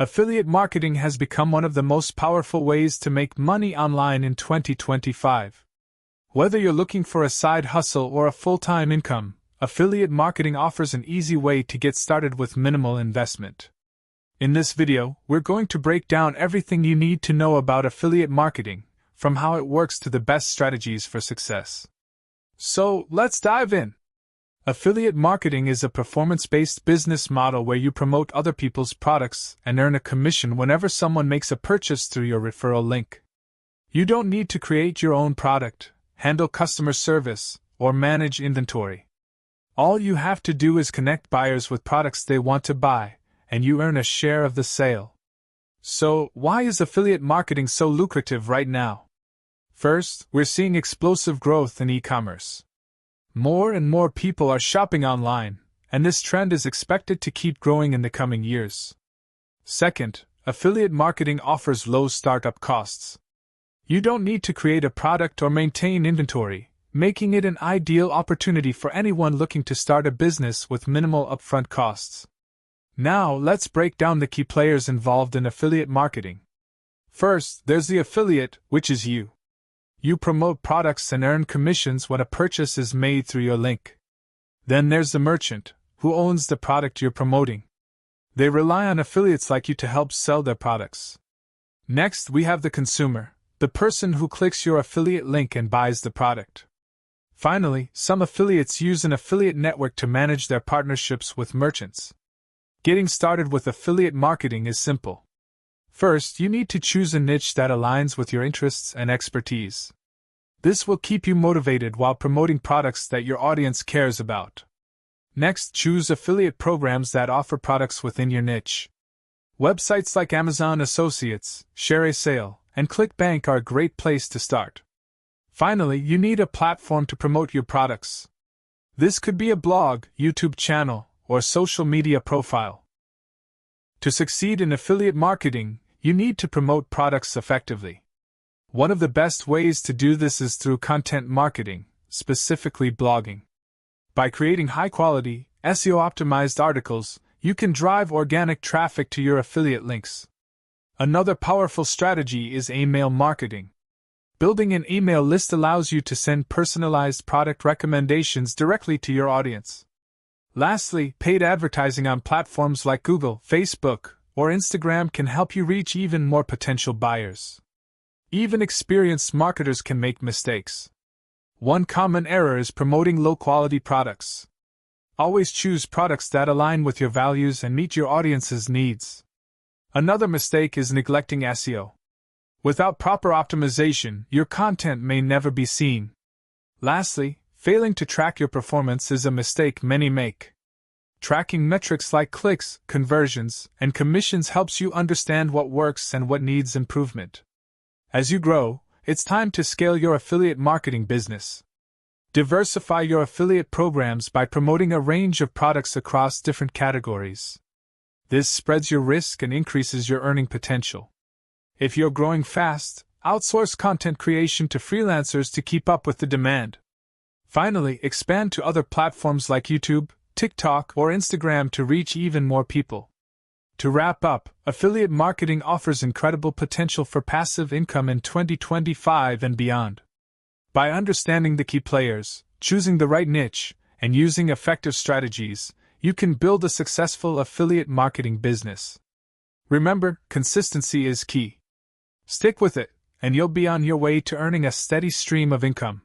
Affiliate marketing has become one of the most powerful ways to make money online in 2025. Whether you're looking for a side hustle or a full-time income, affiliate marketing offers an easy way to get started with minimal investment. In this video, we're going to break down everything you need to know about affiliate marketing, from how it works to the best strategies for success. So, let's dive in. Affiliate marketing is a performance-based business model where you promote other people's products and earn a commission whenever someone makes a purchase through your referral link. You don't need to create your own product, handle customer service, or manage inventory. All you have to do is connect buyers with products they want to buy, and you earn a share of the sale. So, why is affiliate marketing so lucrative right now? First, we're seeing explosive growth in e-commerce. More and more people are shopping online, and this trend is expected to keep growing in the coming years. Second, affiliate marketing offers low startup costs. You don't need to create a product or maintain inventory, making it an ideal opportunity for anyone looking to start a business with minimal upfront costs. Now, let's break down the key players involved in affiliate marketing. First, there's the affiliate, which is you. You promote products and earn commissions when a purchase is made through your link. Then there's the merchant, who owns the product you're promoting. They rely on affiliates like you to help sell their products. Next, we have the consumer, the person who clicks your affiliate link and buys the product. Finally, some affiliates use an affiliate network to manage their partnerships with merchants. Getting started with affiliate marketing is simple. First, you need to choose a niche that aligns with your interests and expertise. This will keep you motivated while promoting products that your audience cares about. Next, choose affiliate programs that offer products within your niche. Websites like Amazon Associates, ShareASale, and ClickBank are a great place to start. Finally, you need a platform to promote your products. This could be a blog, YouTube channel, or social media profile. To succeed in affiliate marketing, you need to promote products effectively. One of the best ways to do this is through content marketing, specifically blogging. By creating high-quality, SEO-optimized articles, you can drive organic traffic to your affiliate links. Another powerful strategy is email marketing. Building an email list allows you to send personalized product recommendations directly to your audience. Lastly, paid advertising on platforms like Google, Facebook, or Instagram can help you reach even more potential buyers. Even experienced marketers can make mistakes. One common error is promoting low-quality products. Always choose products that align with your values and meet your audience's needs. Another mistake is neglecting SEO. Without proper optimization, your content may never be seen. Lastly, failing to track your performance is a mistake many make. Tracking metrics like clicks, conversions, and commissions helps you understand what works and what needs improvement. As you grow, it's time to scale your affiliate marketing business. Diversify your affiliate programs by promoting a range of products across different categories. This spreads your risk and increases your earning potential. If you're growing fast, outsource content creation to freelancers to keep up with the demand. Finally, expand to other platforms like YouTube, TikTok, or Instagram to reach even more people. To wrap up, affiliate marketing offers incredible potential for passive income in 2025 and beyond. By understanding the key players, choosing the right niche, and using effective strategies, you can build a successful affiliate marketing business. Remember, consistency is key. Stick with it, and you'll be on your way to earning a steady stream of income.